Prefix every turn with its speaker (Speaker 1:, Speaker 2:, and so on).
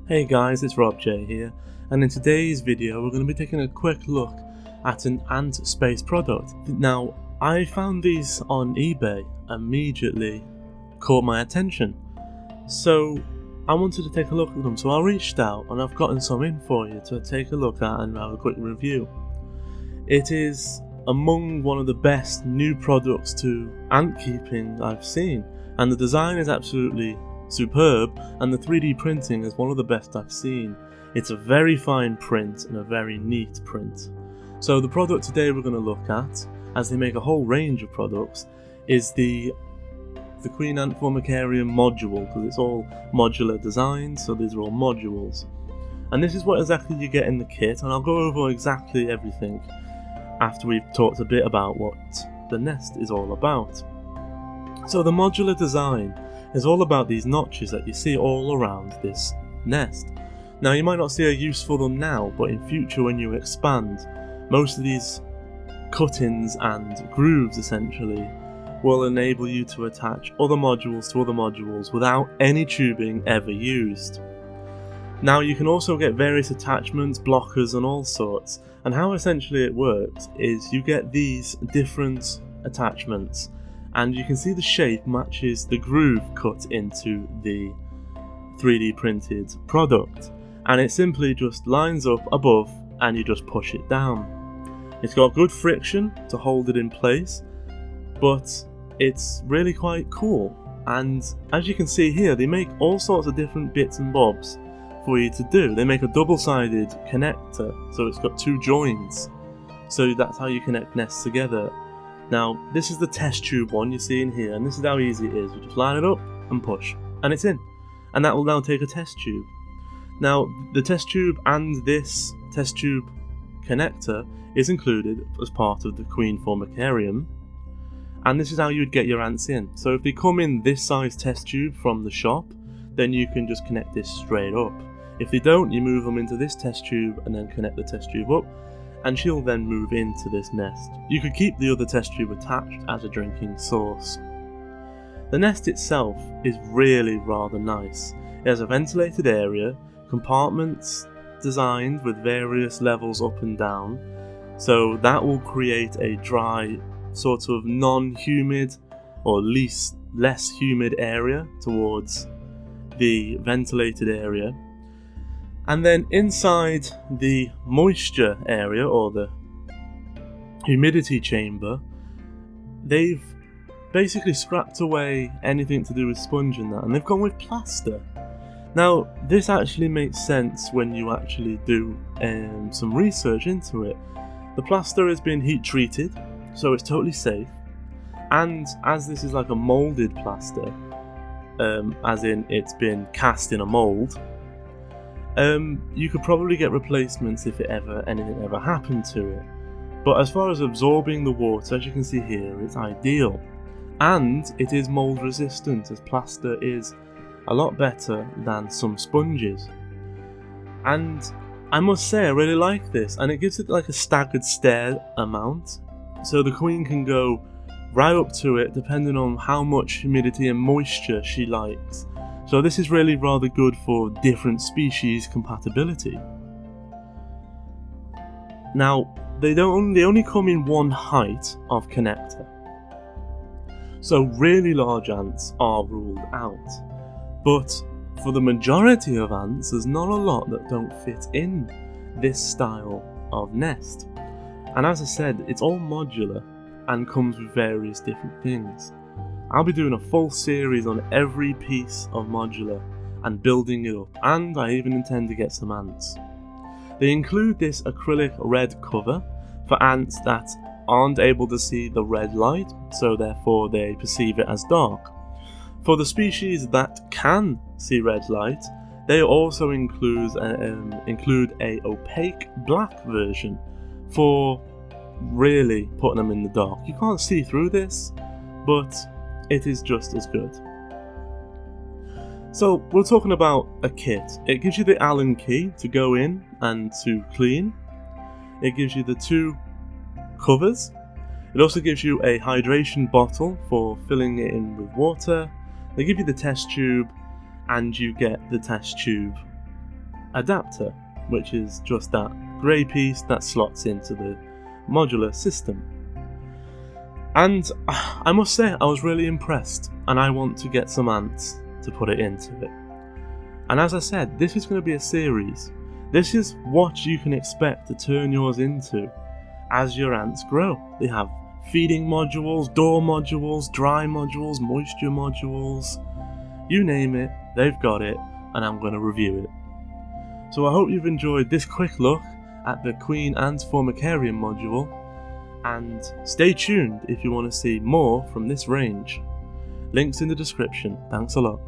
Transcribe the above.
Speaker 1: Hey guys, it's RobJ here, and in today's video we're going to be taking a quick look at an ant space product. Now, I found these on eBay, immediately caught my attention, so I wanted to take a look at them. So I reached out and I've gotten some in for you to take a look at and have a quick review. It is among one of the best new products to ant keeping I've seen, and the design is absolutely superb, and the 3D printing is one of the best I've seen. It's a very fine print and a very neat print. So the product today we're going to look at, as they make a whole range of products, is the Queen Ant Formicarium Module, because it's all modular design, so these are all modules. And this is what exactly you get in the kit, and I'll go over exactly everything after we've talked a bit about what the nest is all about. So the modular design is all about these notches that you see all around this nest. Now, you might not see a use for them now, but in future when you expand, most of these cut-ins and grooves essentially will enable you to attach other modules to other modules without any tubing ever used. Now, you can also get various attachments, blockers and all sorts, and how essentially it works is you get these different attachments, and you can see the shape matches the groove cut into the 3D printed product, and it simply just lines up above and you just push it down. It's got good friction to hold it in place, but it's really quite cool, and as you can see here, they make all sorts of different bits and bobs for you to do. They make a double-sided connector, so it's got two joins, so that's how you connect nests together. Now, this is the test tube one you see in here, and this is how easy it is. You just line it up and push, and it's in. And that will now take a test tube. Now, the test tube and this test tube connector is included as part of the Queen Formicarium, and this is how you would get your ants in. So if they come in this size test tube from the shop, then you can just connect this straight up. If they don't, you move them into this test tube and then connect the test tube up, and she'll then move into this nest. You could keep the other test tube attached as a drinking source. The nest itself is really rather nice. It has a ventilated area, compartments designed with various levels up and down, so that will create a dry, sort of non-humid or less humid area towards the ventilated area. And then inside the moisture area, or the humidity chamber, they've basically scrapped away anything to do with sponge and that, and they've gone with plaster. Now, this actually makes sense when you actually do some research into it. The plaster has been heat treated, so it's totally safe, and as this is like a moulded plaster, as in it's been cast in a mould, you could probably get replacements if anything ever happened to it. But as far as absorbing the water, as you can see here, it's ideal. And it is mould resistant, as plaster is a lot better than some sponges. And I must say, I really like this, and it gives it like a staggered stair amount. So the queen can go right up to it depending on how much humidity and moisture she likes. So this is really rather good for different species compatibility. Now, they only come in one height of connector, so really large ants are ruled out. But for the majority of ants, there's not a lot that don't fit in this style of nest. And as I said, it's all modular and comes with various different things. I'll be doing a full series on every piece of modular and building it up, and I even intend to get some ants. They include this acrylic red cover for ants that aren't able to see the red light, so therefore they perceive it as dark. For the species that can see red light, they also include a opaque black version for really putting them in the dark. You can't see through this, but it is just as good. So we're talking about a kit. It gives you the Allen key to go in and to clean. It gives you the two covers. It also gives you a hydration bottle for filling it in with water. They give you the test tube, and you get the test tube adapter, which is just that grey piece that slots into the modular system. And I must say, I was really impressed, and I want to get some ants to put it into it. And as I said, this is going to be a series. This is what you can expect to turn yours into as your ants grow. They have feeding modules, door modules, dry modules, moisture modules, you name it, they've got it, and I'm going to review it. So I hope you've enjoyed this quick look at the Queen Ant Formicarium Module, and stay tuned if you want to see more from this range. Links in the description. Thanks a lot.